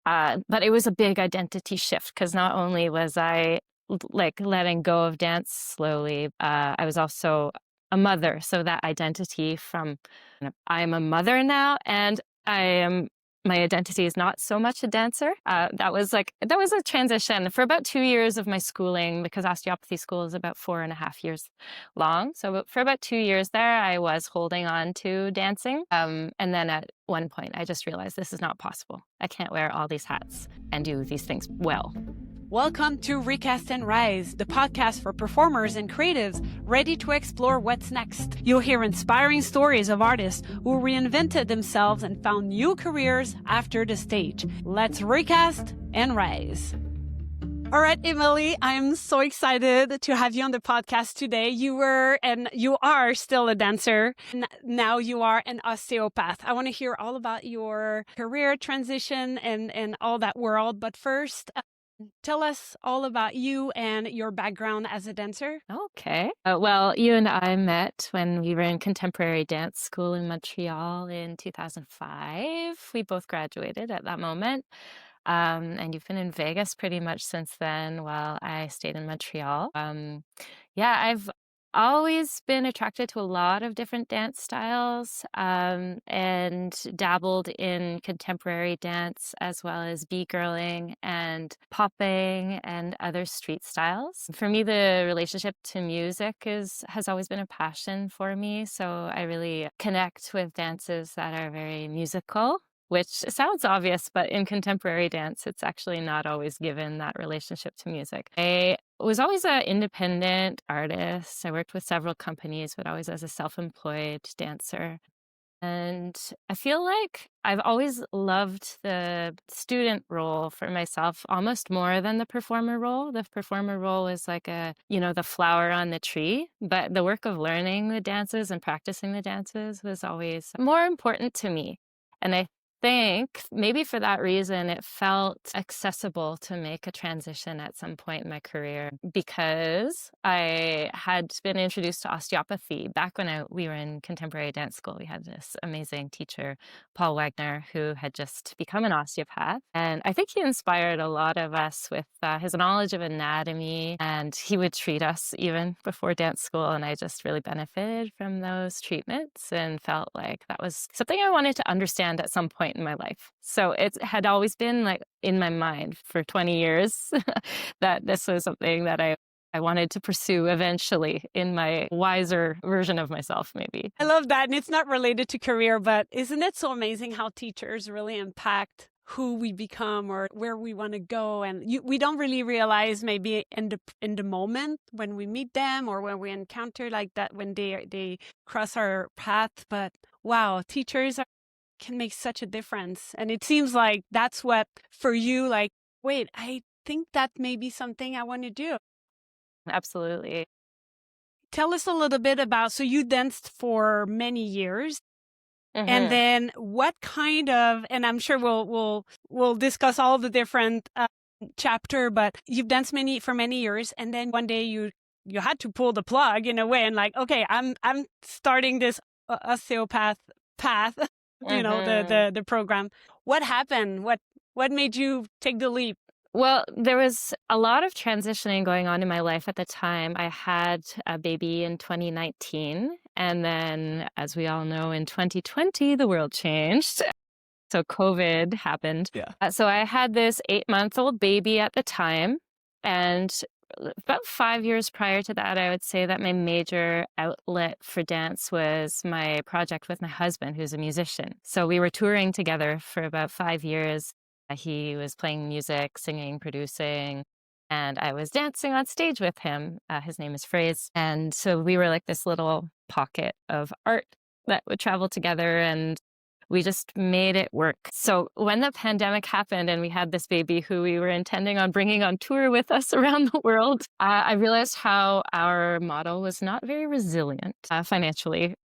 But it was a big identity shift because not only was I like letting go of dance slowly, I was also a mother. So that identity from I'm a mother now, and I am my identity is not so much a dancer. That was a transition for about 2 years of my schooling because osteopathy school is about 4.5 years long. So for about 2 years there, I was holding on to dancing. And then at one point, I just realized this is not possible. I can't wear all these hats and do these things well. Welcome to Recast and Rise, the podcast for performers and creatives ready to explore what's next. You'll hear inspiring stories of artists who reinvented themselves and found new careers after the stage. Let's recast and rise. All right, Emily, I'm so excited to have you on the podcast today. You were and you are still a dancer. Now you are an osteopath. I want to hear all about your career transition and all that world. But first, tell us all about you and your background as a dancer. Okay. Well, you and I met when we were in contemporary dance school in Montreal in 2005. We both graduated at that moment. And you've been in Vegas pretty much since then while I stayed in Montreal. Yeah, I've always been attracted to a lot of different dance styles, and dabbled in contemporary dance as well as b-girling and popping and other street styles. For me, the relationship to music has always been a passion for me, so I really connect with dances that are very musical. Which sounds obvious, but in contemporary dance, it's actually not always given that relationship to music. I was always an independent artist. I worked with several companies, but always as a self-employed dancer. And I feel like I've always loved the student role for myself almost more than the performer role. The performer role is like the flower on the tree, but the work of learning the dances and practicing the dances was always more important to me. And I think maybe for that reason, it felt accessible to make a transition at some point in my career because I had been introduced to osteopathy back when we were in contemporary dance school. We had this amazing teacher, Paul Wagner, who had just become an osteopath. And I think he inspired a lot of us with his knowledge of anatomy, and he would treat us even before dance school. And I just really benefited from those treatments and felt like that was something I wanted to understand at some point in my life. So it had always been like in my mind for 20 years that this was something that I wanted to pursue eventually in my wiser version of myself, maybe. I love that. And it's not related to career, but isn't it so amazing how teachers really impact who we become or where we want to go? And we don't really realize maybe in the moment when we meet them or when we encounter like that, when they cross our path. But wow, teachers can make such a difference. And it seems like that's what for you, like, wait, I think that may be something I want to do. Absolutely. Tell us a little bit about, so you danced for many years. And then what kind of, and I'm sure we'll discuss all the different chapter, but you've danced for many years, and then one day you had to pull the plug in a way and like, okay, I'm starting this osteopath path, the program. What happened? What made you take the leap? Well, there was a lot of transitioning going on in my life at the time. I had a baby in 2019. And then, as we all know, in 2020, the world changed. So COVID happened. Yeah. So I had this 8-month-old baby at the time. And about 5 years prior to that, I would say that my major outlet for dance was my project with my husband, who's a musician. So we were touring together for about 5 years. He was playing music, singing, producing, and I was dancing on stage with him. His name is Phrase. And so we were like this little pocket of art that would travel together, and we just made it work. So when the pandemic happened and we had this baby who we were intending on bringing on tour with us around the world, I realized how our model was not very resilient financially.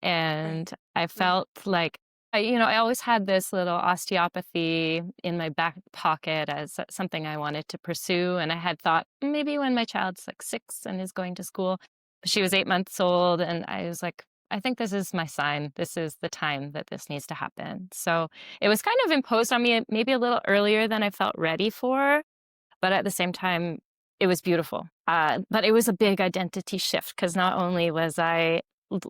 And I felt like I always had this little osteopathy in my back pocket as something I wanted to pursue. And I had thought maybe when my child's like 6 and is going to school, she was 8 months old. And I was like, I think this is my sign. This is the time that this needs to happen. So it was kind of imposed on me maybe a little earlier than I felt ready for, but at the same time, it was beautiful. But it was a big identity shift because not only was I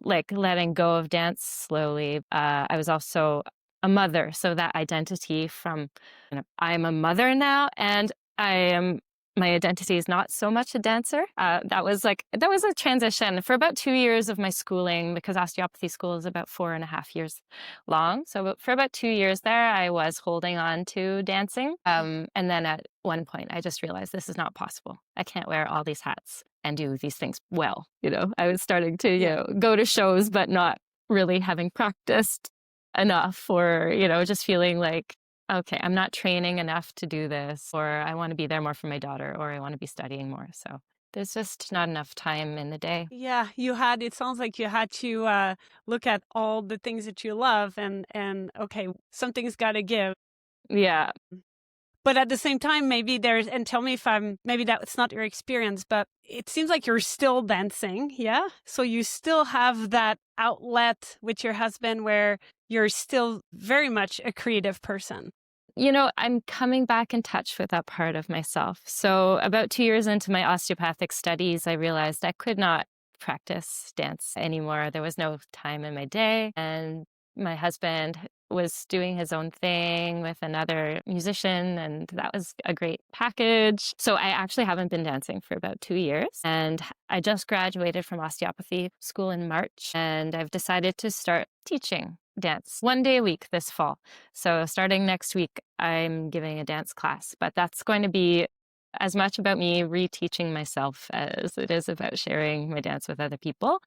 like letting go of dance slowly, I was also a mother. So that identity from, I'm a mother now, and I am. My identity is not so much a dancer. That was a transition for about 2 years of my schooling because osteopathy school is about 4.5 years long. So for about 2 years there, I was holding on to dancing. And then at one point, I just realized this is not possible. I can't wear all these hats and do these things well. I was starting to, Yeah. go to shows, but not really having practiced enough or, just feeling like, okay, I'm not training enough to do this, or I want to be there more for my daughter, or I want to be studying more. So there's just not enough time in the day. Yeah, it sounds like you had to look at all the things that you love and okay, something's got to give. Yeah. But at the same time, and tell me if maybe that's not your experience, but it seems like you're still dancing. Yeah. So you still have that outlet with your husband where you're still very much a creative person. I'm coming back in touch with that part of myself. So about 2 years into my osteopathic studies, I realized I could not practice dance anymore. There was no time in my day. And my husband was doing his own thing with another musician, and that was a great package. So I actually haven't been dancing for about 2 years. And I just graduated from osteopathy school in March, and I've decided to start teaching dance 1 day a week this fall. So starting next week, I'm giving a dance class, but that's going to be as much about me reteaching myself as it is about sharing my dance with other people.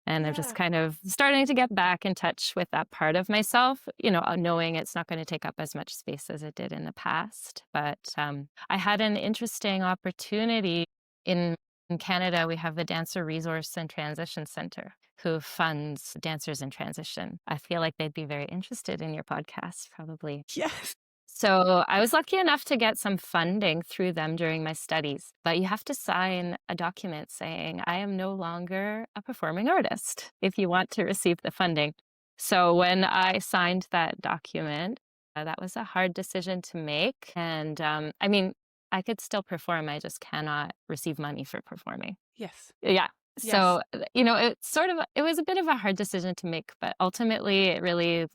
And I'm just Yeah. kind of starting to get back in touch with that part of myself, knowing it's not going to take up as much space as it did in the past. But I had an interesting opportunity in Canada. We have the Dancer Resource and Transition Center who funds dancers in transition. I feel like they'd be very interested in your podcast, probably. Yes. So I was lucky enough to get some funding through them during my studies, but you have to sign a document saying, I am no longer a performing artist if you want to receive the funding. So when I signed that document, that was a hard decision to make. And I could still perform. I just cannot receive money for performing. Yes. Yeah. Yes. So, it was a bit of a hard decision to make, but ultimately it really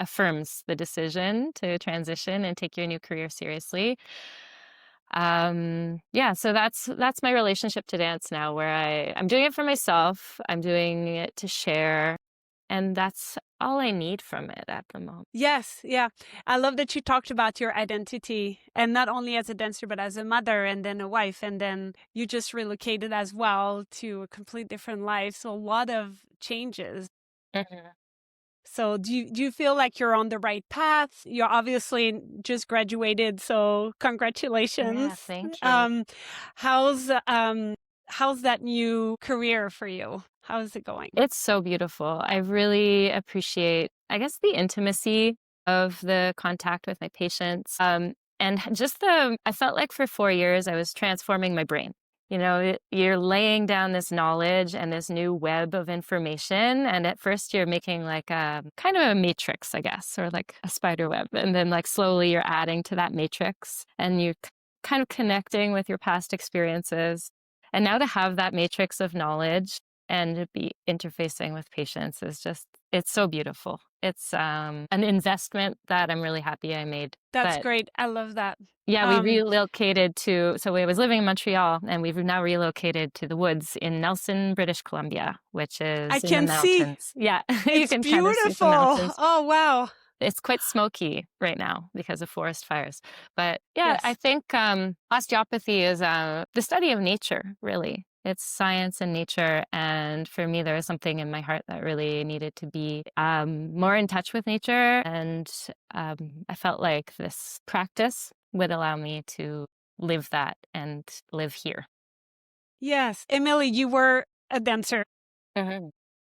affirms the decision to transition and take your new career seriously. Yeah, so that's my relationship to dance now, where I'm doing it for myself. I'm doing it to share, and that's all I need from it at the moment. Yes, yeah. I love that you talked about your identity, and not only as a dancer, but as a mother and then a wife. And then you just relocated as well to a complete different life. So a lot of changes. Mhm. So do you feel like you're on the right path? You're obviously just graduated, so Yeah, congratulations. thank you. How's how's that new career for you? How is it going? It's so beautiful. I really appreciate, I guess, the intimacy of the contact with my patients. And just I felt like for 4 years, I was transforming my brain. You're laying down this knowledge and this new web of information. And at first, you're making like a kind of a matrix, I guess, or like a spider web. And then, slowly, you're adding to that matrix and you're kind of connecting with your past experiences. And now to have that matrix of knowledge and to be interfacing with patients it's so beautiful. It's an investment that I'm really happy I made. That's But great. I love that. yeah, we relocated so I was living in Montreal, and we've now relocated to the woods in Nelson, British Columbia, which I is in the can see. mountains. Yeah, you It's can kind of see the beautiful. mountains. Oh, wow. It's quite smoky right now because of forest fires. But yeah, I Yes. think osteopathy is the study of nature, really. It's science and nature. And for me, there was something in my heart that really needed to be more in touch with nature. And I felt like this practice would allow me to live that and live here. Yes. Emily, you were a dancer. Mhm.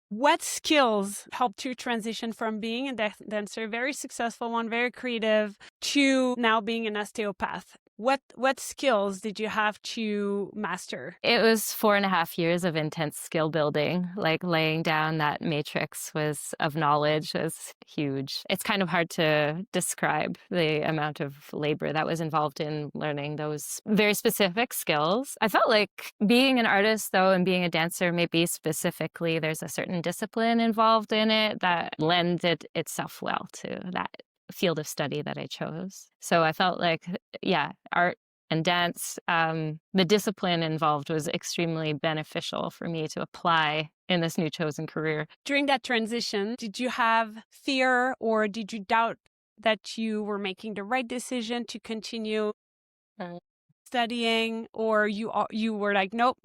What skills helped you transition from being a dancer, very successful one, very creative, to now being an osteopath? what skills did you have to master? It was 4.5 years of intense skill building, like laying down that matrix was of knowledge was huge. It's kind of hard to describe the amount of labor that was involved in learning those very specific skills. I felt like being an artist, though, and being a dancer, maybe specifically, there's a certain discipline involved in it that lended itself well to that field of study that I chose. So I felt like, yeah, art and dance, the discipline involved was extremely beneficial for me to apply in this new chosen career. During that transition, did you have fear or did you doubt that you were making the right decision to continue Mm. studying, or you were like, nope,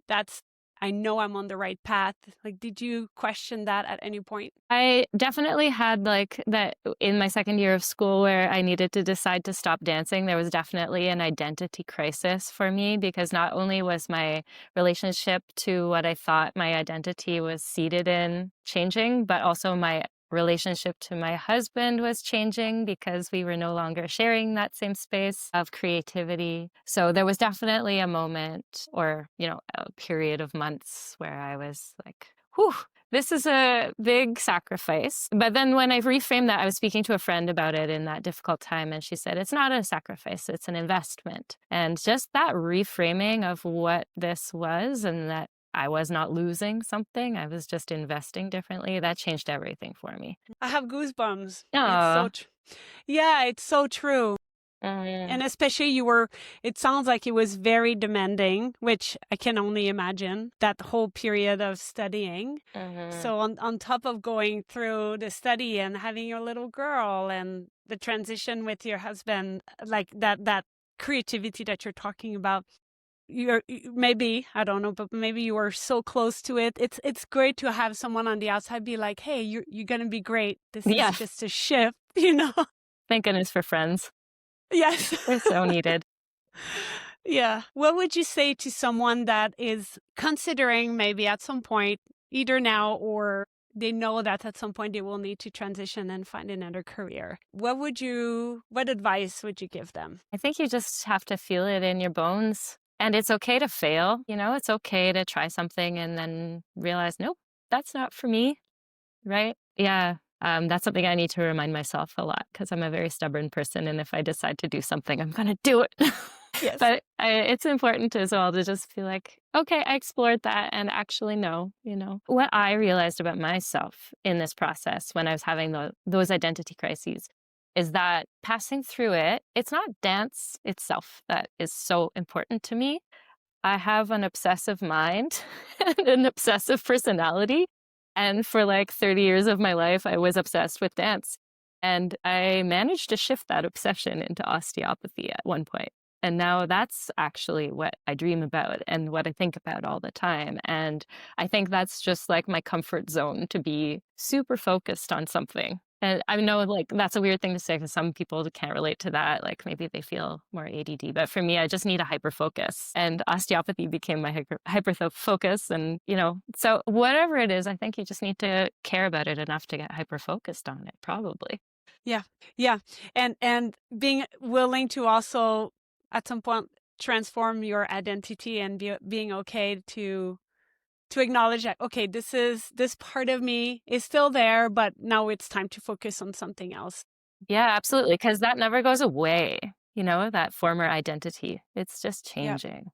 I know I'm on the right path? Like, did you question that at any point? I definitely had like that in my second year of school where I needed to decide to stop dancing. There was definitely an identity crisis for me because not only was my relationship to what I thought my identity was seated in changing, but also my relationship to my husband was changing because we were no longer sharing that same space of creativity. So there was definitely a moment or, a period of months where I was like, whew, this is a big sacrifice. But then when I reframed that, I was speaking to a friend about it in that difficult time, and she said, it's not a sacrifice, it's an investment. And just that reframing of what this was and that I was not losing something, I was just investing differently, that changed everything for me. I have goosebumps. It's Oh. yeah, it's so true. Mm. And especially it sounds like it was very demanding, which I can only imagine, that whole period of studying. Mhm. So on top of going through the study and having your little girl and the transition with your husband, like that creativity that you're talking about, maybe, I don't know, but maybe you were so close to it. It's great to have someone on the outside be like, hey, you're going to be great. This is Yeah. just a shift. Thank goodness for friends. Yes. They're so needed. Yeah. What would you say to someone that is considering maybe at some point, either now or they know that at some point they will need to transition and find another career? What advice would you give them? I think you just have to feel it in your bones. And it's okay to fail. It's okay to try something and then realize, nope, that's not for me. Right? Yeah. That's something I need to remind myself a lot because I'm a very stubborn person. And if I decide to do something, I'm going to do it. Yes. But it's important as well to just feel like, okay, I explored that and actually no. What I realized about myself in this process when I was having those identity crises is that passing through it, it's not dance itself that is so important to me. I have an obsessive mind and an obsessive personality. And for like 30 years of my life, I was obsessed with dance. And I managed to shift that obsession into osteopathy at one point. And now that's actually what I dream about and what I think about all the time. And I think that's just like my comfort zone to be super focused on something. And I know like that's a weird thing to say because some people can't relate to that. Like maybe they feel more ADD, but for me, I just need a hyper focus. And osteopathy became my hyper focus. And, so whatever it is, I think you just need to care about it enough to get hyper focused on it, probably. Yeah. Yeah. And being willing to also at some point transform your identity and being okay to acknowledge that, okay, this part of me is still there, but now it's time to focus on something else. Yeah, absolutely. Because that never goes away, that former identity. It's just Yeah. changing.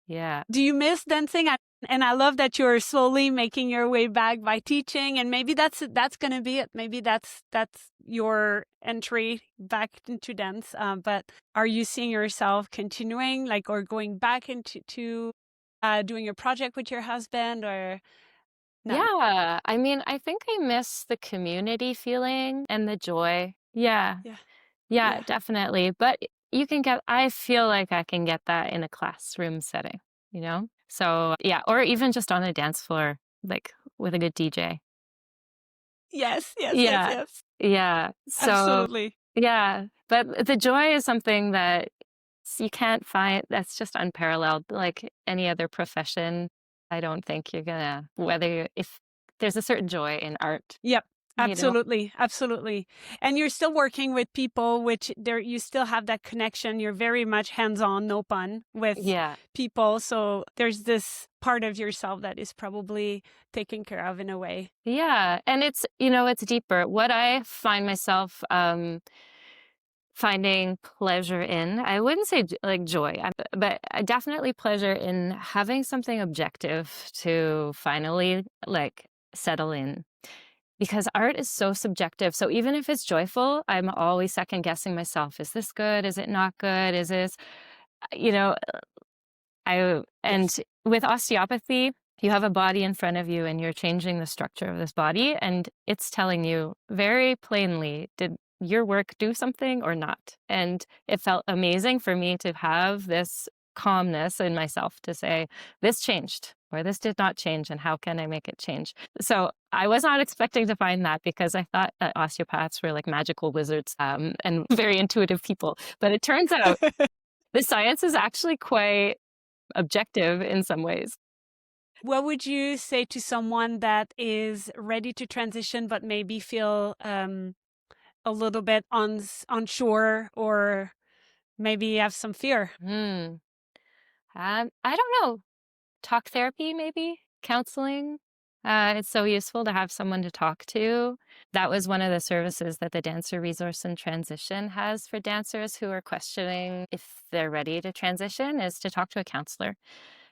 Yeah. Do you miss dancing? And I love that you're slowly making your way back by teaching, and maybe that's going to be it. Maybe that's your entry back into dance. But are you seeing yourself continuing, like, or going back into doing a project with your husband, or no? Yeah. I mean, I think I miss the community feeling and the joy. Yeah. Yeah. Yeah, Yeah. definitely. But I feel like I can get that in a classroom setting, So, yeah, or even just on a dance floor, like with a good DJ. Yes. Yes. Yes. Yeah. Yes. Yeah. So, Absolutely. yeah. But the joy is something that you can't find, that's just unparalleled. Like any other profession, I don't think you're gonna, if there's a certain joy in art. Yep. You don't. Absolutely, absolutely. And you're still working with people, which there you still have that connection. You're very much hands-on, no pun, with Yeah. people. So there's this part of yourself that is probably taken care of in a way. Yeah. And it's, it's deeper. What I find myself finding pleasure in, I wouldn't say like joy, but definitely pleasure in having something objective to finally like settle in. Because art is so subjective. So even if it's joyful, I'm always second guessing myself. Is this good? Is it not good? Is this, you know, and Yes. with osteopathy, you have a body in front of you and you're changing the structure of this body. And it's telling you very plainly, did your work do something or not? And it felt amazing for me to have this calmness in myself to say, this changed or this did not change. And how can I make it change? So I was not expecting to find that because I thought that osteopaths were like magical wizards and very intuitive people. But it turns out the science is actually quite objective in some ways. What would you say to someone that is ready to transition but maybe feel a little bit unsure or maybe have some fear? I don't know. Talk therapy, maybe counseling. It's so useful to have someone to talk to. That was one of the services that the Dancer Resource and Transition has for dancers who are questioning if they're ready to transition, is to talk to a counselor,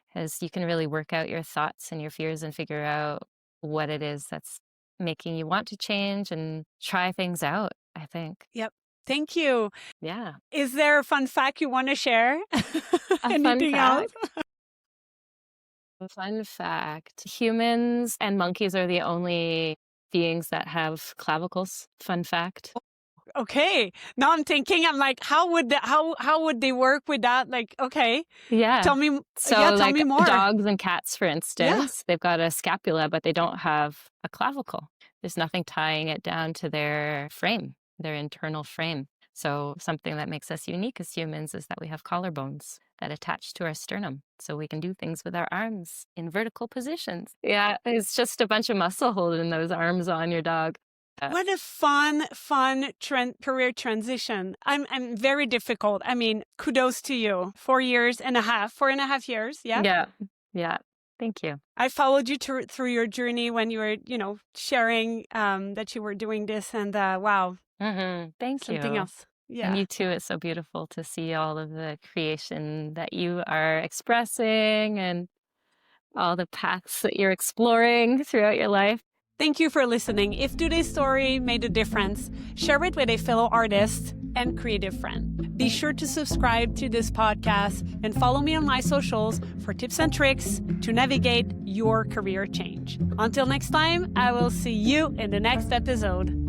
because you can really work out your thoughts and your fears and figure out what it is that's making you want to change and try things out, I think. Yep. Thank you. Yeah. Is there a fun fact you want to share? A fun Anything else? fact. A fun fact. Humans and monkeys are the only beings that have clavicles. Fun fact. Okay. Now I'm thinking, I'm like, how would they work with that? Like, okay, Yeah. tell me, So tell like me more. dogs and cats, for instance, they've got a scapula, but they don't have a clavicle. There's nothing tying it down to their frame, their internal frame. So something that makes us unique as humans is that we have collarbones that attach to our sternum. So we can do things with our arms in vertical positions. Yeah, it's just a bunch of muscle holding those arms on your dog. What a fun career transition. I'm very difficult. I mean, kudos to you. 4.5 years. Yeah. Yeah. Thank you. I followed you through your journey when you were, sharing that you were doing this, and wow. Thank Something you. else. Yeah. And you too, it's so beautiful to see all of the creation that you are expressing and all the paths that you're exploring throughout your life. Thank you for listening. If today's story made a difference, share it with a fellow artist and creative friend. Be sure to subscribe to this podcast and follow me on my socials for tips and tricks to navigate your career change. Until next time, I will see you in the next episode.